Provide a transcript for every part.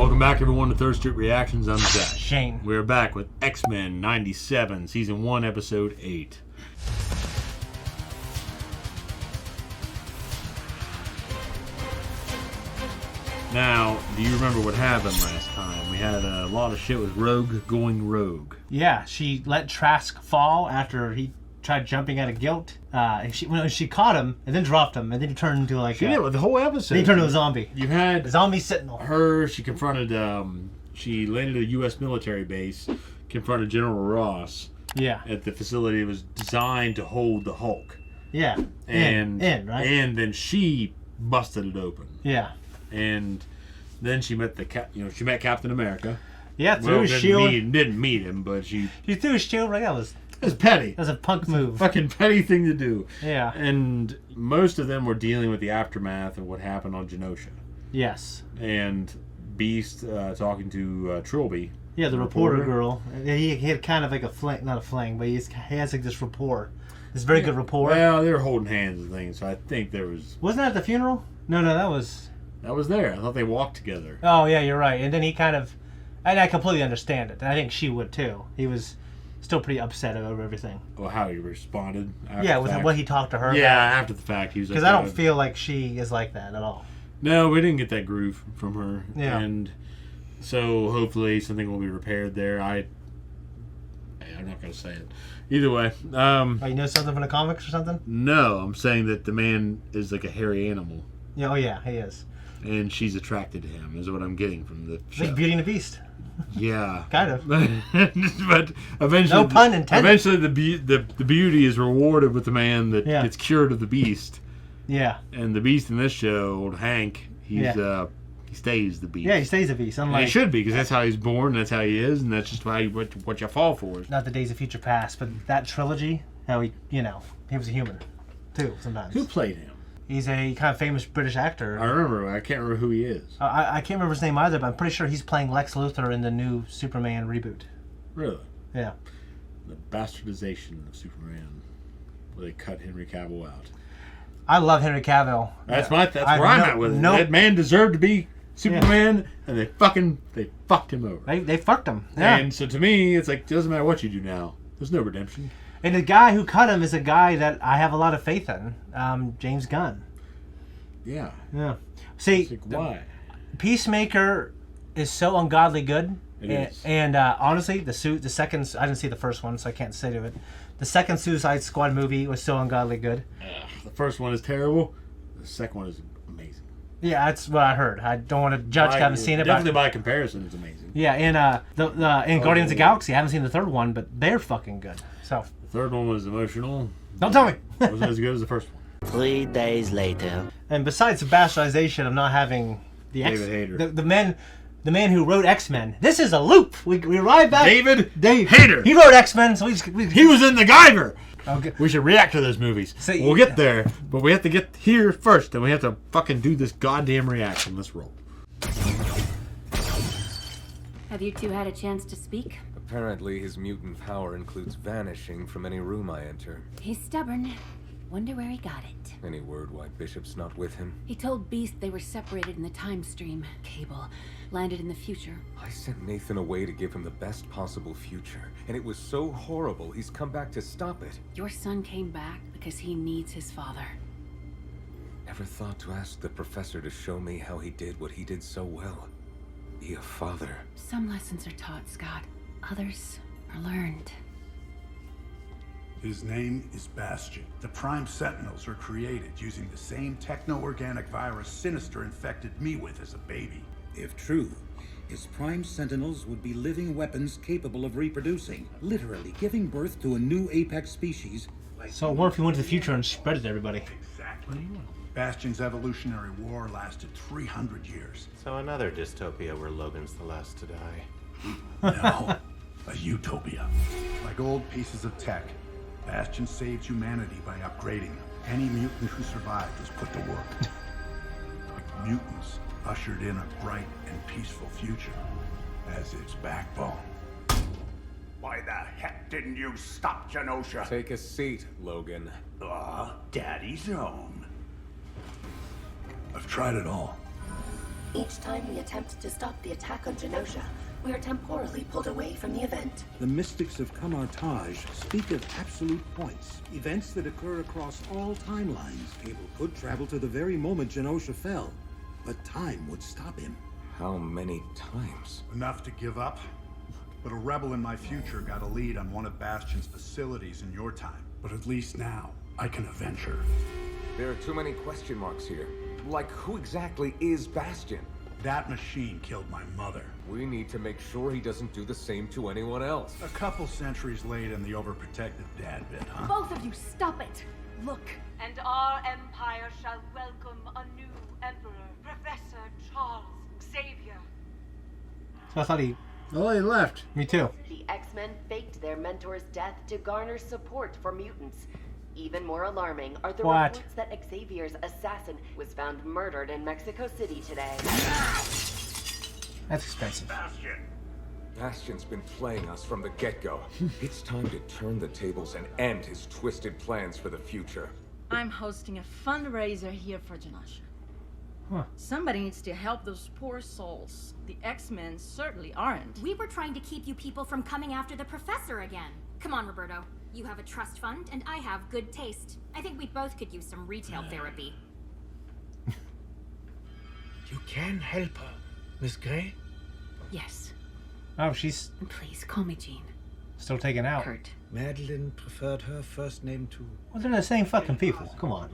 Welcome back, everyone, to Third Street Reactions. I'm Zach. Shane. We're back with X-Men 97, Season 1, Episode 8. Now, do you remember what happened last time? We had a lot of shit with Rogue going rogue. Yeah, she let Trask fall after he tried jumping out of guilt. She caught him and then dropped him, and then he turned into like... She did with the whole episode. Then he turned into a zombie. You had... A zombie sentinel. Her, she confronted... she landed at a U.S. military base, confronted General Ross. Yeah. At the facility that was designed to hold the Hulk. Yeah. And right? And then she busted it open. Yeah. And then she met she met Captain America. Yeah, threw his shield. Didn't meet him, but she threw his shield. Right, that was petty. That was a punk move. Fucking petty thing to do. Yeah. And most of them were dealing with the aftermath of what happened on Genosha. Yes. And Beast talking to Trilby. Yeah, the reporter girl. He had kind of like a fling, not a fling, but he has like this rapport. This very good rapport. Well, they were holding hands and things, so I think there was... Wasn't that at the funeral? No, that was... That was there. I thought they walked together. Oh, yeah, you're right. And then he kind of... And I completely understand it. And I think she would, too. He was still pretty upset over everything. Well, how he responded after Yeah, the with fact. what he talked to her Yeah, about. after the fact. He was like... Because I don't feel like she is like that at all. No, we didn't get that groove from her. Yeah. And so hopefully something will be repaired there. I'm not going to say it. Either way. Oh, you know something from the comics or something? No, I'm saying that the man is like a hairy animal. Yeah, oh, yeah, he is. And she's attracted to him, is what I'm getting from the show. Like Beauty and the Beast. Yeah. Kind of. But eventually... No pun intended. Eventually the beauty is rewarded with the man that Yeah. gets cured of the Beast. Yeah. And the Beast in this show, old Hank, he stays the Beast. Yeah, he stays a beast. And he should be, because that's how he's born, that's how he is, and that's just what you fall for. Not the Days of Future Past, but that trilogy, how he was a human, too, sometimes. Who played him? He's a kind of famous British actor. I can't remember who he is. I can't remember his name either, but I'm pretty sure he's playing Lex Luthor in the new Superman reboot. Really? Yeah. The bastardization of Superman, where they cut Henry Cavill out. I love Henry Cavill. That's where I'm at with it. That man deserved to be Superman, and they fucked him over. They fucked him. Yeah. And so to me, it's like, it doesn't matter what you do now. There's no redemption. And the guy who cut him is a guy that I have a lot of faith in, James Gunn. Yeah. Yeah. See, like, why? Peacemaker is so ungodly good. It is. And honestly, the second, I didn't see the first one, so I can't say to it. The second Suicide Squad movie was so ungodly good. The first one is terrible. The second one is amazing. Yeah, that's what I heard. I don't want to judge. I haven't seen it. Definitely by comparison, it's amazing. Yeah, and in Guardians of the Galaxy, I haven't seen the third one, but they're fucking good. So the third one was emotional. Don't tell me. It wasn't as good as the first one. 3 days later. And besides the bastardization of not having David Hayter, the man who wrote X-Men, this is a loop. We arrive back. Dave Hayter. He wrote X-Men, so he was in the Guyver. Okay. We should react to those movies. We'll get there, but we have to get here first, and we have to fucking do this goddamn reaction. Let's roll. Have you two had a chance to speak? Apparently, his mutant power includes vanishing from any room I enter. He's stubborn. Wonder where he got it. Any word why Bishop's not with him? He told Beast they were separated in the time stream. Cable landed in the future. I sent Nathan away to give him the best possible future, and it was so horrible he's come back to stop it. Your son came back because he needs his father. Never thought to ask the professor to show me how he did what he did so well. Be a father. Some lessons are taught, Scott. Others are learned. His name is Bastion. The Prime Sentinels were created using the same techno-organic virus Sinister infected me with as a baby. If true, his Prime Sentinels would be living weapons capable of reproducing, literally giving birth to a new apex species. So what if he went to the future and spread it to everybody? Exactly. Bastion's evolutionary war lasted 300 years. So another dystopia where Logan's the last to die. No, a utopia. Like old pieces of tech, Bastion saved humanity by upgrading them. Any mutant who survived was put to work. Like mutants ushered in a bright and peaceful future as its backbone. Why the heck didn't you stop Genosha? Take a seat, Logan. Daddy's own. I've tried it all. Each time we attempt to stop the attack on Genosha, we are temporally pulled away from the event. The mystics of Kamartaj speak of absolute points, events that occur across all timelines. Cable could travel to the very moment Genosha fell, but time would stop him. How many times? Enough to give up? But a rebel in my future got a lead on one of Bastion's facilities in your time. But at least now, I can avenge her. There are too many question marks here. Like, who exactly is Bastion? That machine killed my mother. We need to make sure he doesn't do the same to anyone else. A couple centuries late in the overprotective dad bit, huh? Both of you, stop it! Look. And our empire shall welcome a new emperor, Professor Charles Xavier. So I thought he... Oh, he left. Me too. The X-Men faked their mentor's death to garner support for mutants. Even more alarming are the reports that Xavier's assassin was found murdered in Mexico City today. That's expensive. Bastion's been playing us from the get-go. It's time to turn the tables and end his twisted plans for the future. I'm hosting a fundraiser here for Genosha. Somebody needs to help those poor souls. The X-Men certainly aren't. We were trying to keep you people from coming after the professor again. Come on, Roberto. You have a trust fund, and I have good taste. I think we both could use some retail therapy. You can help her, Miss Gray? Yes. Oh, she's... Please, call me Jean. Still taken out. Kurt. Madeline preferred her first name to... Well, they're the same fucking people. Come on.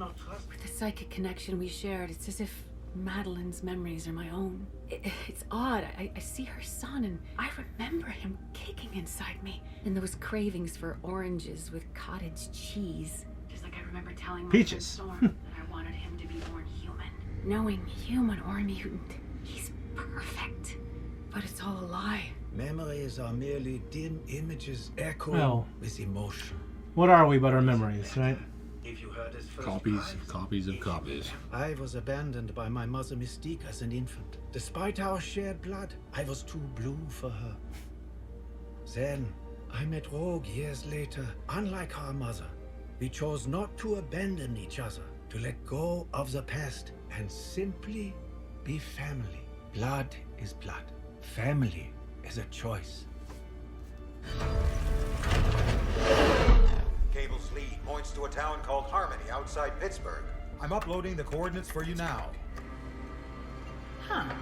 With the psychic connection we shared, it's as if Madeline's memories are my own. It's odd. I see her son, and I remember him kicking inside me. And those cravings for oranges with cottage cheese. Just like I remember telling my friend Storm that I wanted him to be born human. Knowing human or mutant, he's perfect. But it's all a lie. Memories are merely dim images echoing with emotion. What are we but our memories, right? If you heard his first Copies of copies. I was abandoned by my mother Mystique as an infant. Despite our shared blood, I was too blue for her. Then, I met Rogue years later. Unlike our mother, we chose not to abandon each other, to let go of the past and simply be family. Blood is blood. Family is a choice. Cable's lead points to a town called Harmony outside Pittsburgh. I'm uploading the coordinates for you now. Huh.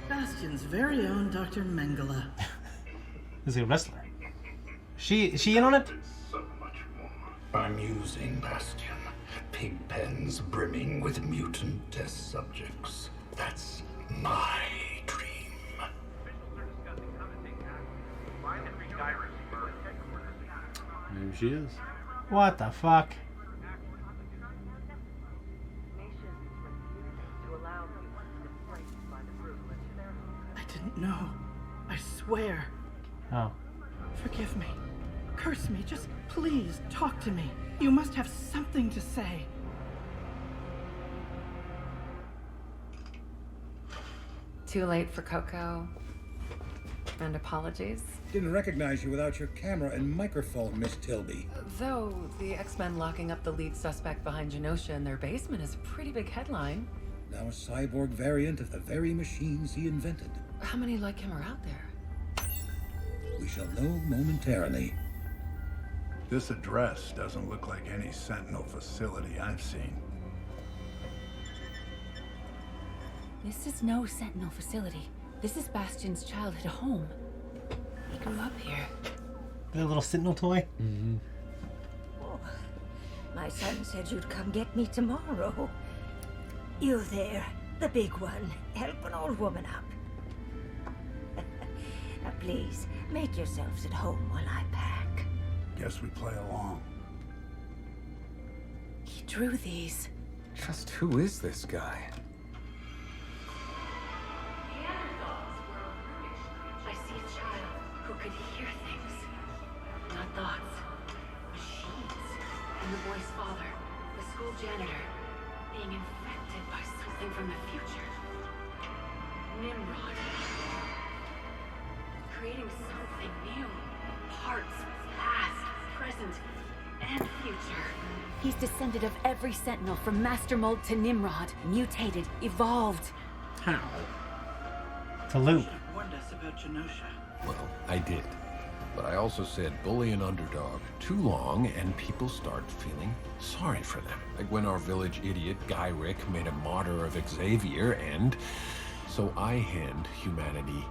Bastion's very own Dr. Mengele. Is he a wrestler? She in on it? I'm using Bastion. Pig pens brimming with mutant test subjects. That's my dream. Maybe she is. What the fuck? I didn't know. I swear. Oh. Forgive me. Curse me. Just please talk to me. You must have something to say. Too late for Coco. And apologies. Didn't recognize you without your camera and microphone, Miss Tilby. Though the X-Men locking up the lead suspect behind Genosha in their basement is a pretty big headline. Now a cyborg variant of the very machines he invented. How many like him are out there? We shall know momentarily. This address doesn't look like any Sentinel facility I've seen. This is no Sentinel facility. This is Bastion's childhood home. He grew up here. That little Sentinel toy? Mm-hmm. Oh, my son said you'd come get me tomorrow. You there, the big one. Help an old woman up. Now please, make yourselves at home while I pack. Guess we play along. He drew these. Just who is this guy? I see a child who could hear things. Not thoughts. Machines. And the boy's father, the school janitor, being infected by something from the future. Nimrod. Creating something new. Parts, past, present, and future. He's descended of every Sentinel from Master Mold to Nimrod. Mutated, evolved. How? To loop. Warned us about Genosha. Well, I did. But I also said bully an underdog too long and people start feeling sorry for them. Like when our village idiot, Guy Rick, made a martyr of Xavier, and so I hand humanity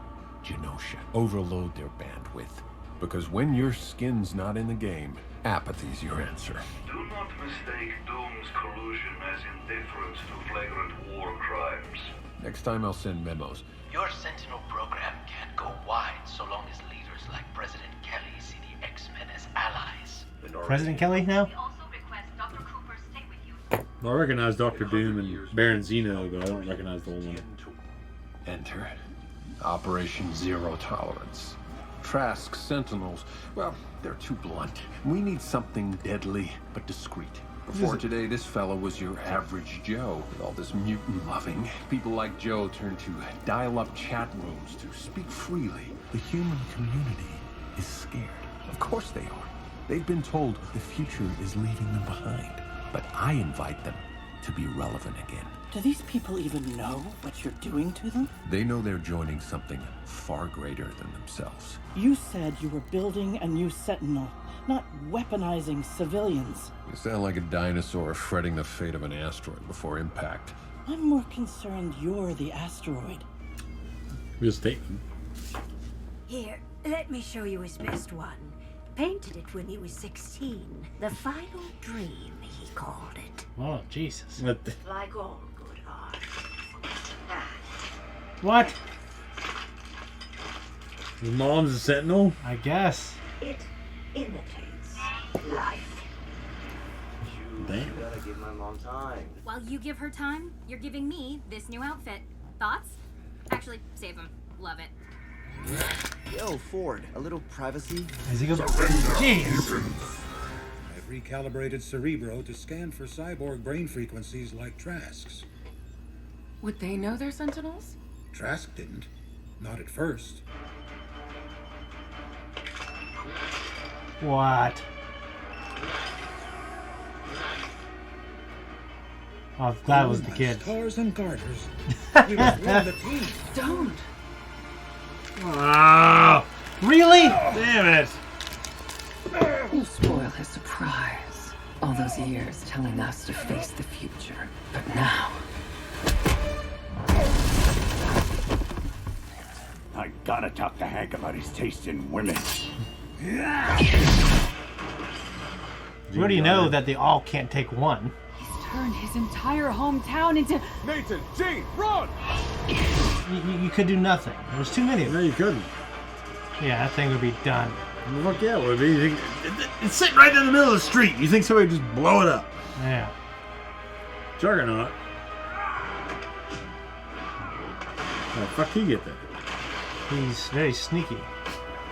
Genosha. Overload their bandwidth. Because when your skin's not in the game, apathy's your answer. Do not mistake Doom's collusion as indifference to flagrant war crimes. Next time I'll send memos. Your Sentinel program can't go wide so long as leaders like President Kelly see the X-Men as allies. President Kelly now? Well, I recognize Dr. Doom and Baron Zeno, but I don't recognize the old one. Enter. Operation Zero Tolerance. Trask's Sentinels, well, they're too blunt. We need something deadly, but discreet. Before today, this fella was your average Joe. With all this mutant loving, people like Joe turn to dial-up chat rooms to speak freely. The human community is scared. Of course they are. They've been told the future is leaving them behind. But I invite them to be relevant again. Do these people even know what you're doing to them? They know they're joining something far greater than themselves. You said you were building a new Sentinel, not weaponizing civilians. You sound like a dinosaur fretting the fate of an asteroid before impact. I'm more concerned you're the asteroid. Real statement. Here, let me show you his best one. Painted it when he was 16. The final dream, he called it. Oh, Jesus. Like all good art. What? His mom's a Sentinel? I guess. It imitates life. Damn. You gotta give my mom time. While you give her time, you're giving me this new outfit. Thoughts? Actually, save them. Love it. Yo, Ford, a little privacy? As he goes, jeez. I've recalibrated Cerebro to scan for cyborg brain frequencies like Trask's. Would they know they're Sentinels? Trask didn't. Not at first. What? Oh, that was the kid. Cars and garters. We must win the team. Don't. Wow. Really? Damn it. You spoil his surprise. All those years telling us to face the future. But now... I gotta talk to Hank about his taste in women. We already know that they all can't take one. He's turned his entire hometown into... Nathan, Gene, run! You could do nothing. There's too many of them. No, you couldn't. Yeah, that thing would be done. Well, fuck yeah, it would be. It's sitting right in the middle of the street. You think somebody would just blow it up? Yeah. Juggernaut. How the fuck he get there? He's very sneaky.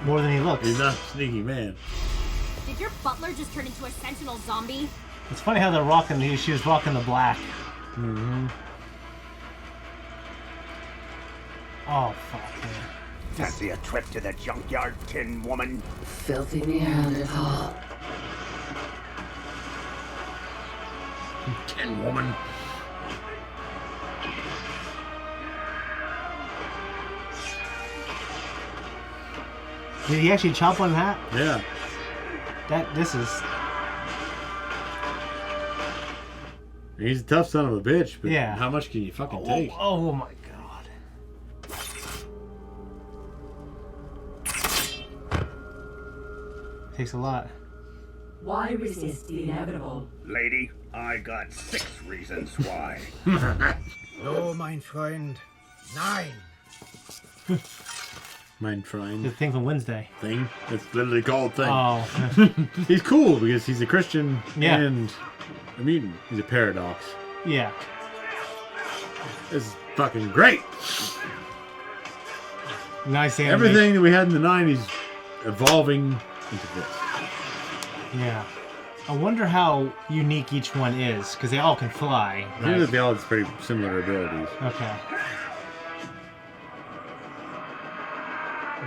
More than he looks. He's not a sneaky man. Did your butler just turn into a Sentinel zombie? It's funny how they're rocking. She was rocking the black. Mm-hmm. Oh, fuck, man. Fancy a trip to the junkyard, Tin Woman? Filthy Neanderthal. Tin Woman. Did he actually chop one in half? Yeah. This is... He's a tough son of a bitch, but yeah. How much can you fucking take? Oh my god. Takes a lot. Why resist the inevitable? Lady, I got 6 reasons why. No, mein Freund. Nein. Mein Freund. The thing from Wednesday. Thing? It's literally called Thing. Oh. He's cool because he's a Christian Yeah. and a mutant. He's a paradox. Yeah. This is fucking great. Nice animation. Everything that we had in the 90s evolving into this. Yeah. I wonder how unique each one is, because they all can fly. I think that they all have pretty similar abilities. Okay.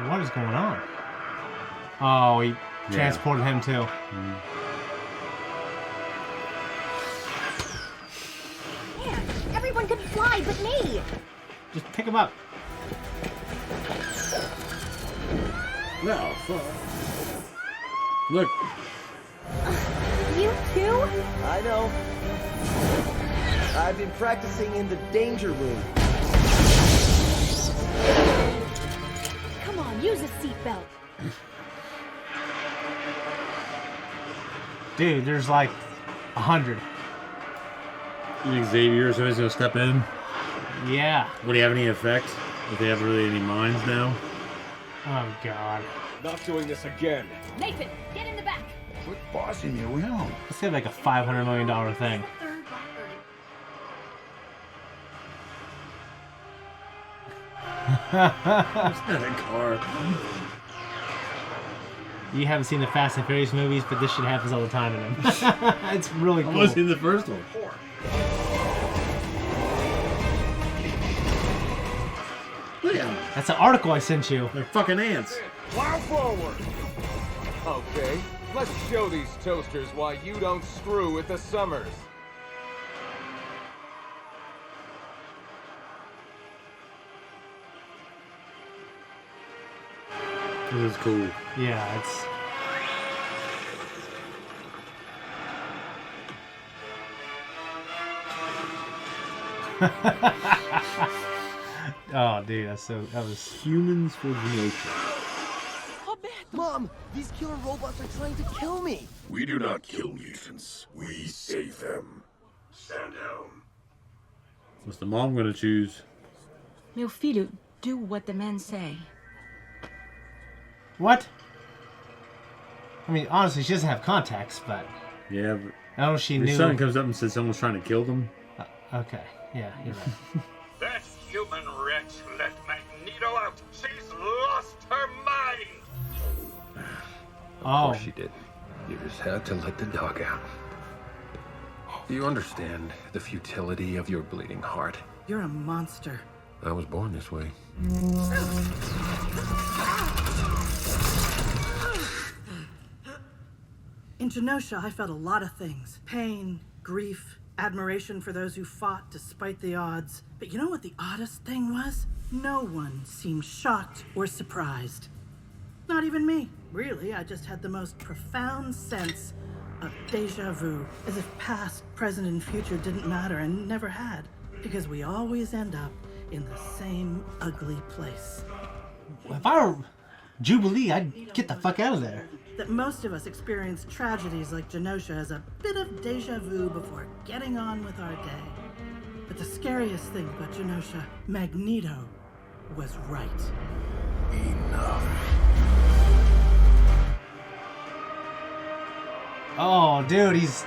What is going on? Oh, he transported him too. Mm. Man, everyone could fly but me! Just pick him up. No, fuck. Look. You too? I know. I've been practicing in the danger room. Come on, use a seatbelt. Dude, there's like 100. You think Xavier or somebody's gonna step in? Yeah. Would he have any effect? If they have really any minds now? Oh, God. Not doing this again. Nathan, get in the back. Quit bossing me around. It's gonna be like a $500 million thing. It's not a car. You haven't seen the Fast and Furious movies, but this shit happens all the time in them. It's really cool. I was in the first one. Look at them. That's an article I sent you. They're fucking ants. Plow forward! Okay, let's show these toasters why you don't screw with the Summers. This is cool. Yeah, it's... Oh, dude, that was... Humans for Genosha. Mom, these killer robots are trying to kill me. We do not kill mutants. We save them. Stand down. What's the mom gonna choose? Meu filho, do what the men say. What? I mean, honestly, she doesn't have contacts, but... Yeah, but... Oh, she knew... His son comes up and says someone's trying to kill them. Okay, yeah, you're right. That human wretch let Magneto out. She's lost her mind. Of course she did. You just had to let the dog out. Do you understand the futility of your bleeding heart? You're a monster. I was born this way. In Genosha, I felt a lot of things. Pain, grief, admiration for those who fought despite the odds. But you know what the oddest thing was? No one seemed shocked or surprised. Not even me. Really, I just had the most profound sense of deja vu. As if past, present, and future didn't matter and never had. Because we always end up in the same ugly place. If I were Jubilee, I'd get the fuck out of there. That most of us experience tragedies like Genosha as a bit of deja vu before getting on with our day. But the scariest thing about Genosha, Magneto was right. Enough. Oh, dude, he's...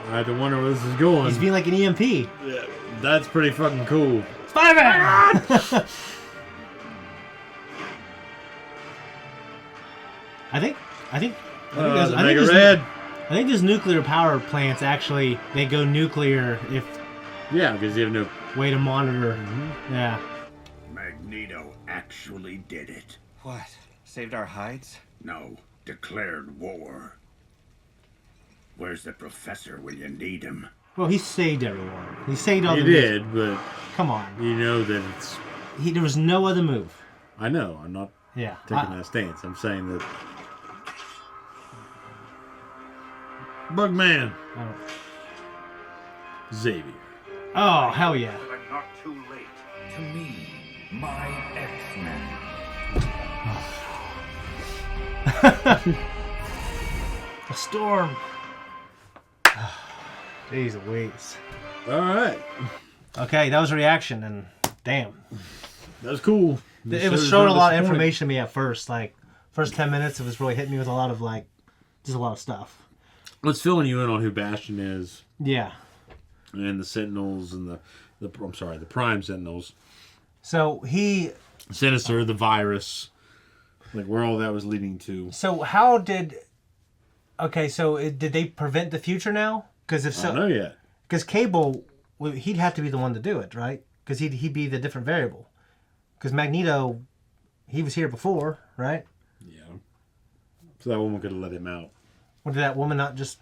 I had to wonder where this is going. He's being like an EMP. Yeah, that's pretty fucking cool. Spider-Man! I think those nuclear power plants actually, they go nuclear if... Yeah, because you have no way to monitor. Yeah. Magneto actually did it. What? Saved our hides? No, declared war. Where's the professor when you need him? Well, he saved everyone. He saved all the... He did, but... Come on. You know that it's... There was no other move. I know. I'm not taking that stance. I'm saying that... Bugman. Oh. Xavier. Oh, hell yeah. But not too late. To me, my X-Men. A storm. Jeez Louise. Alright. Okay, that was a reaction, and damn. That was cool. It was showing a lot of information to me at first. Like, first 10 minutes, it was really hitting me with a lot of, like, just a lot of stuff. Let's filling you in on who Bastion is. Yeah. And the Sentinels and the Prime Sentinels. So he... Sinister, the virus. Like, where all that was leading to. So how did... Okay, so did they prevent the future now? Because if so... I don't know yet. Because Cable, he'd have to be the one to do it, right? Because he'd be the different variable. Because Magneto, he was here before, right? Yeah. So that woman could have let him out. Or did that woman not just...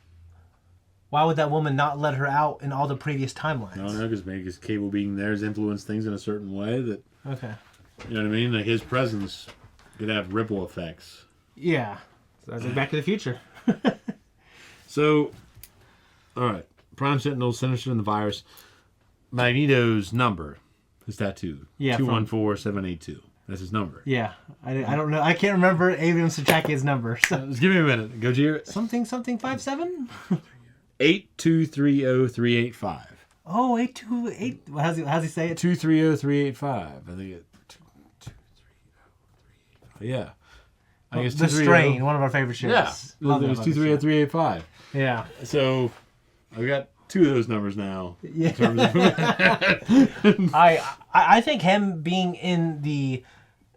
Why would that woman not let her out in all the previous timelines? I don't know, because Cable being there has influenced things in a certain way that... Okay. You know what I mean? Like, his presence could have ripple effects. Yeah. So that's like Back to the Future. So, all right. Prime Sentinel, Sinister and the Virus. Magneto's number, his tattoo. Yeah. 214782. That's his number. Yeah. I don't know. I can't remember Avian Satrakian's number. So. Just give me a minute. Go to your... Something 57? 8230385. Oh, 828. How's he say it? 230385. I think it. 2303885. Yeah. I guess The Strain, one of our favorite shows. Yeah. It was 230385. Yeah. So I've got two of those numbers now. Yeah. In terms of I think him being in the,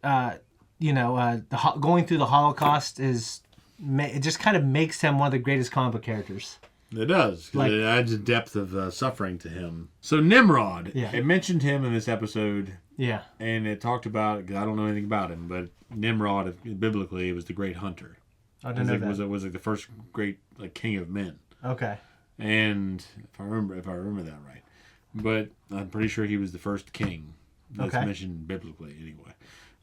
going through the Holocaust it just kind of makes him one of the greatest comic book characters. It does. Like, it adds a depth of suffering to him. So Nimrod, it mentioned him in this episode. Yeah. And it talked about, I don't know anything about him, but Nimrod, biblically, was the great hunter. I didn't know that. Was like the first great king of men. Okay. And if I remember that right. But I'm pretty sure he was the first king that's mentioned biblically anyway.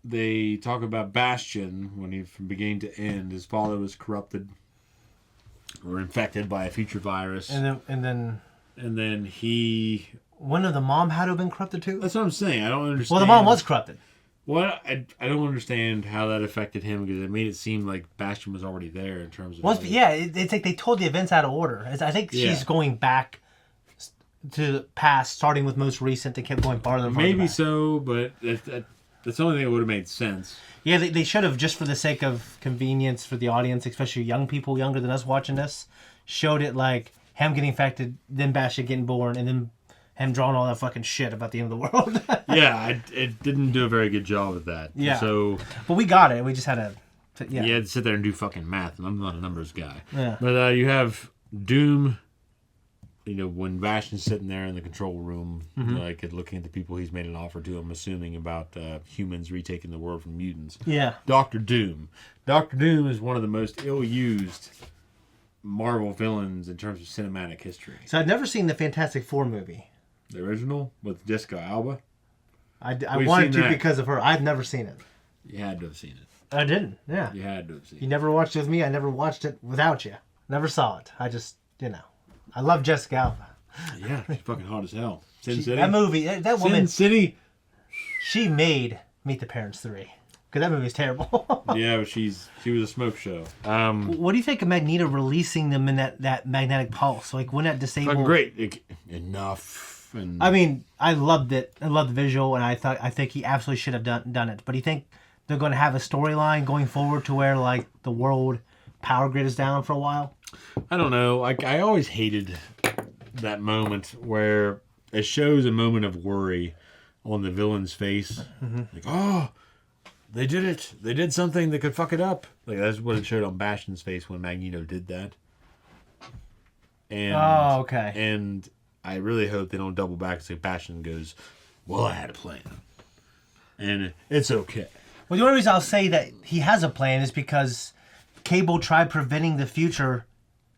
They talk about Bastion when he, from beginning to end, his father was corrupted or infected by a future virus. And then he... One of the mom had to have been corrupted too? That's what I'm saying. I don't understand. Well, the mom was corrupted. Well, I don't understand how that affected him because it made it seem like Bastion was already there in terms of... It's like they told the events out of order. I think she's going back to the past, starting with most recent, and kept going farther and farther Maybe back. so, but that's the only thing that would have made sense. Yeah, they should have, just for the sake of convenience for the audience, especially young people younger than us watching this, showed it like him getting infected, then Bastion getting born, and then him drawing all that fucking shit about the end of the world. It didn't do a very good job of that. Yeah. So, but we got it. We just had to. You had to sit there and do fucking math, and I'm not a numbers guy. Yeah. But you have Doom. When Bastion's sitting there in the control room, like looking at the people he's made an offer to, I'm assuming about humans retaking the world from mutants. Yeah. Dr. Doom. Dr. Doom is one of the most ill-used Marvel villains in terms of cinematic history. So I'd never seen the Fantastic Four movie. The original with Jessica Alba. I wanted to because of her. I've never seen it. You had to have seen it. I didn't. Yeah. You had to have seen it. You never watched it with me. I never watched it without you. Never saw it. I just, I love Jessica Alba. Yeah, she's fucking hot as hell. Sin City. That movie, that woman. Sin City. She made Meet the Parents 3. Because that movie's terrible. Yeah, but she was a smoke show. What do you think of Magneto releasing them in that magnetic pulse? Like, wouldn't that disable... Fucking great. Enough. And... I mean, I loved it. I loved the visual, and I think he absolutely should have done it. But do you think they're going to have a storyline going forward to where, like, the world power grid is down for a while? I don't know. I always hated that moment where it shows a moment of worry on the villain's face. Mm-hmm. Like, oh, they did it. They did something that could fuck it up. Like, that's what it showed on Bastion's face when Magneto did that. And, oh, okay. And I really hope they don't double back and say Bastion goes, well, I had a plan. And it's okay. Well, the only reason I'll say that he has a plan is because Cable tried preventing the future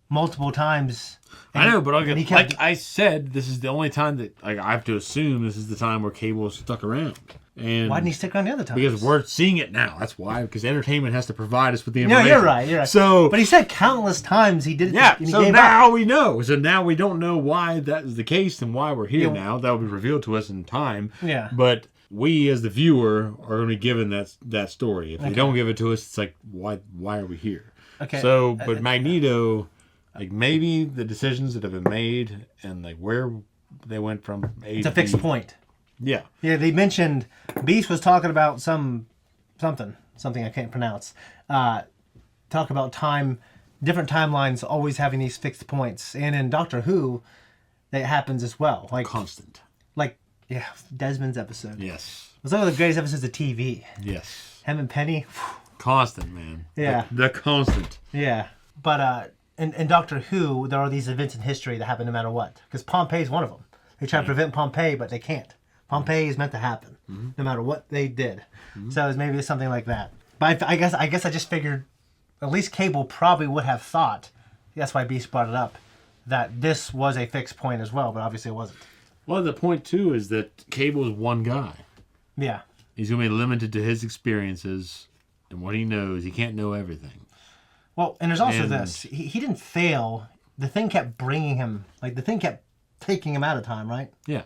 multiple times. I know, but like I said, this is the only time that I have to assume this is the time where Cable is stuck around. And why didn't he stick around the other times? Because we're seeing it now. That's why. Because entertainment has to provide us with the information. No, you're right. You're right. So, but he said countless times he did it. Yeah. So now we know. So now we don't know why that is the case and why we're here now. That will be revealed to us in time. Yeah. But we, as the viewer, are going to be given that story. If they don't give it to us, it's like, why are we here? Okay. So, but Magneto, like maybe the decisions that have been made and like where they went from A it's to a fixed B. point. Yeah. Yeah, they mentioned Beast was talking about something I can't pronounce. Talk about different timelines always having these fixed points. And in Doctor Who, that happens as well. Like constant. Like, yeah, Desmond's episode. Yes. It was one of the greatest episodes of TV. Yes. Him and Penny. Constant, man. Yeah. The constant. Yeah. But in Doctor Who, there are these events in history that happen no matter what. Because Pompeii's one of them. They try to prevent Pompeii, but they can't. Pompeii is meant to happen, no matter what they did. So it's maybe something like that. But I guess I just figured, at least Cable probably would have thought. That's why Beast brought it up, that this was a fixed point as well, but obviously it wasn't. Well, the point too is that Cable is one guy. Yeah. He's going to be limited to his experiences, And what he knows, he can't know everything. Well, and there's also this. He didn't fail. The thing kept bringing him, like, the thing kept taking him out of time, right? Yeah.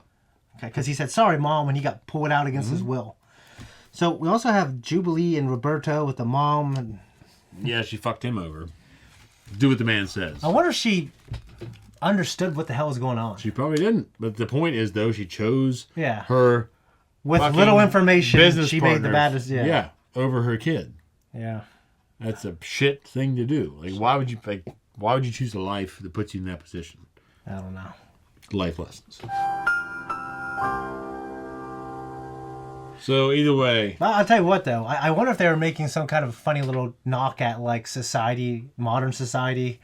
Okay, because he said, sorry, Mom, when he got pulled out against his will. So we also have Jubilee and Roberto with the mom. And... Yeah, she fucked him over. Do what the man says. I wonder if she understood what the hell was going on. She probably didn't. But the point is, though, she chose her... With little information, business she partners, made the baddest... Yeah, over her kid. Yeah. That's a shit thing to do. Like, why would you choose a life that puts you in that position? I don't know. Life lessons. So either way, I'll tell you what though. I wonder if they were making some kind of funny little knock at like society, modern society.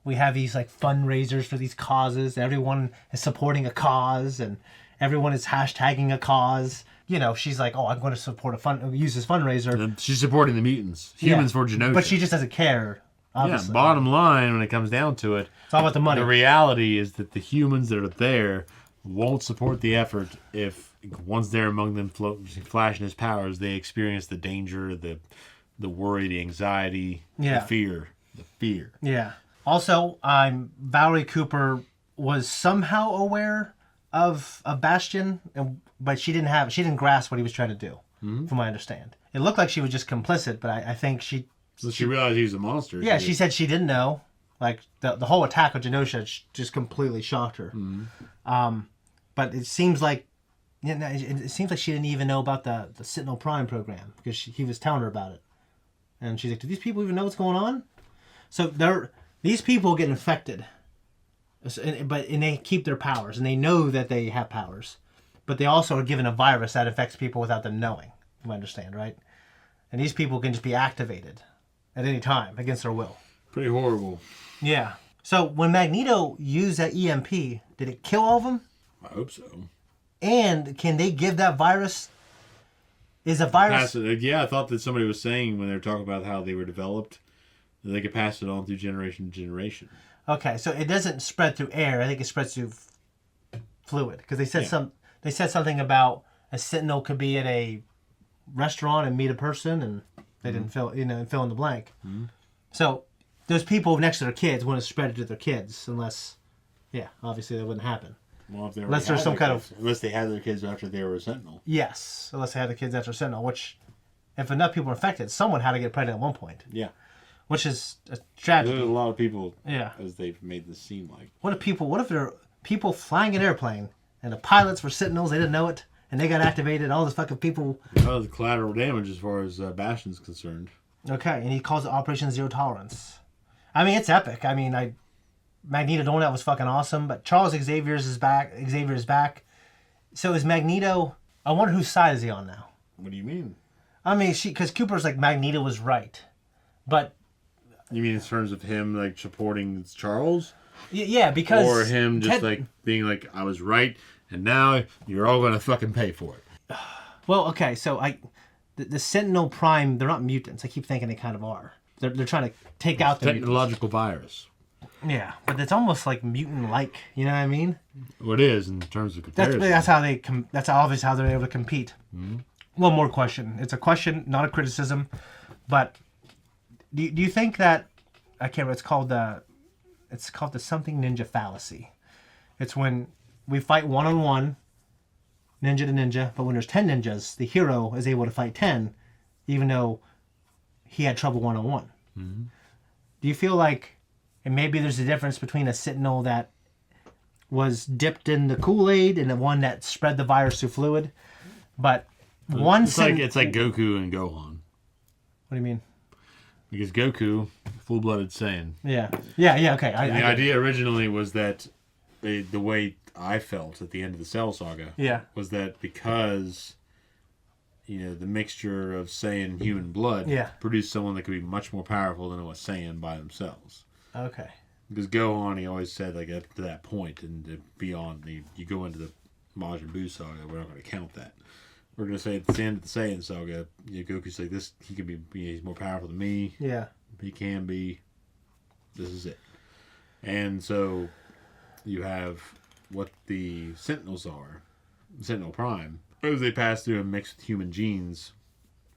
We have these like fundraisers for these causes. Everyone is supporting a cause, and everyone is hashtagging a cause. You know, she's like, "Oh, I'm going to support use this fundraiser." And she's supporting the mutants, humans for Genosha. But she just doesn't care. Obviously. Yeah. Bottom line, when it comes down to it, it's all about the money. The reality is that the humans that are there won't support the effort if once they're among them flashing his powers, they experience the danger, the worry, the anxiety, the fear. Yeah. Also, Valerie Cooper was somehow aware of Bastion, but she didn't grasp what he was trying to do, from what I understand. It looked like she was just complicit, but I think she realized he was a monster. Yeah, she said she didn't know. Like the whole attack of Genosha just completely shocked her. But it seems like she didn't even know about the Sentinel Prime program because he was telling her about it, and she's like, "Do these people even know what's going on?" So these people get infected, but they keep their powers, and they know that they have powers, but they also are given a virus that affects people without them knowing. You understand, right? And these people can just be activated at any time against their will. Pretty horrible. Yeah. So when Magneto used that EMP, did it kill all of them? I hope so. And can they give that virus? Is a virus? Yeah, I thought that somebody was saying when they were talking about how they were developed, that they could pass it on through generation to generation. Okay, so it doesn't spread through air. I think it spreads through fluid because they said They said something about a Sentinel could be at a restaurant and meet a person, and they didn't fill in the blank. So those people next to their kids wouldn't spread it to their kids unless, obviously that wouldn't happen. Well, unless there's some kind of unless they had their kids after they were a Sentinel. Yes, unless they had the kids after Sentinel, which if enough people were infected, someone had to get pregnant at one point. Yeah, which is a tragedy. There's a lot of people. Yeah, as they've made this seem like. What if there are people flying an airplane and the pilots were Sentinels? They didn't know it, and they got activated. All these fucking people. Oh, the collateral damage as far as Bastion's concerned. Okay, and he calls it Operation Zero Tolerance. I mean, it's epic. I mean, Magneto doing that was fucking awesome. But Charles Xavier is back. So is Magneto? I wonder whose side is he on now. What do you mean? I mean, because Cooper's like Magneto was right, but you mean in terms of him like supporting Charles? Yeah, because or him just like being like, I was right, and now you're all gonna fucking pay for it. Well, okay, so the Sentinel Prime, they're not mutants. I keep thinking they kind of are. They're trying to take out the technological virus. Yeah, but it's almost like mutant-like. You know what I mean? Well, it is in terms of comparison. That's obviously how they're able to compete. One more question. It's a question, not a criticism. But do you think that I can't remember? It's called the something ninja fallacy. It's when we fight one-on-one, ninja to ninja, but when there's 10 ninjas, the hero is able to fight 10, even though he had trouble one-on-one. Do you feel like, and maybe there's a difference between a Sentinel that was dipped in the Kool-Aid and the one that spread the virus through fluid, but it's like Goku and Gohan. What do you mean? Because Goku, full-blooded Saiyan. Yeah, okay. The idea originally was that the way I felt at the end of the Cell Saga was that because the mixture of Saiyan and human blood produced someone that could be much more powerful than it was Saiyan by themselves. Okay. Because Gohan, he always said, like, up to that point and beyond, you go into the Majin Buu Saga, we're not going to count that. We're going to say at the end of the Saiyan Saga, Goku's like, this, he can be, he's more powerful than me. Yeah. He can be. This is it. And so you have what the Sentinels are, Sentinel Prime. As they pass through and mix with human genes,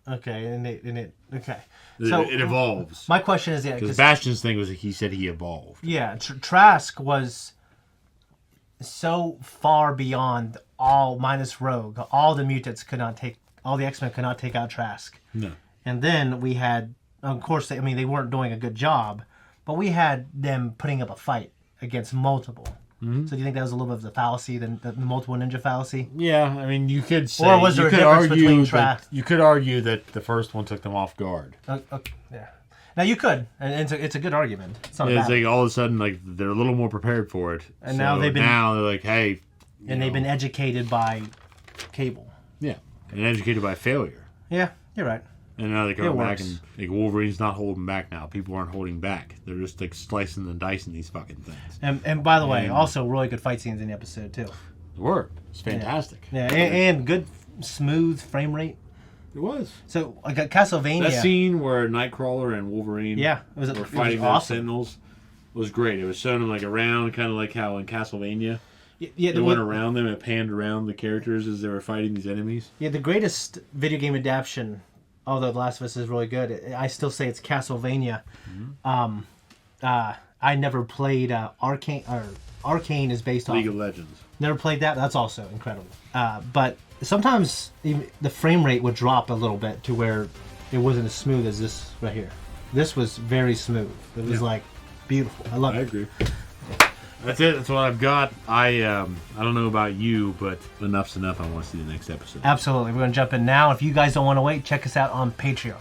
Okay, okay. So it evolves. My question is, because Bastion's thing was he said he evolved. Yeah, Trask was so far beyond all minus Rogue. All the mutants could not take. All the X-Men could not take out Trask. No. And then we had, of course, they weren't doing a good job, but we had them putting up a fight against multiple. Mm-hmm. So do you think that was a little bit of the fallacy, the multiple ninja fallacy? Yeah, I mean, you could say, or was there a difference between Trask? You could argue that the first one took them off guard. Okay, yeah. Now you could, and it's a good argument. It's not it's like all of a sudden, like they're a little more prepared for it, and so now they're like, hey, they've been educated by Cable. Yeah, and educated by failure. Yeah, you're right. And now they go back and like Wolverine's not holding back now. People aren't holding back. They're just like slicing and dicing these fucking things. And by the way, also really good fight scenes in the episode too. They were. It's fantastic. Yeah, and good smooth frame rate. It was. So like at Castlevania, that scene where Nightcrawler and Wolverine were fighting those awesome. Sentinels was great. It was showing them like around, kind of like how in Castlevania. Yeah, they went around them. It panned around the characters as they were fighting these enemies. Yeah, the greatest video game adaptation, although The Last of Us is really good, I still say it's Castlevania. Mm-hmm. I never played Arcane. Or Arcane is based on League of Legends. Never played that. That's also incredible. But sometimes even the frame rate would drop a little bit to where it wasn't as smooth as this right here. This was very smooth. It was like beautiful. I love it. I agree. That's it. That's what I've got. I don't know about you, but enough's enough. I want to see the next episode. Absolutely. We're going to jump in now. If you guys don't want to wait, check us out on Patreon.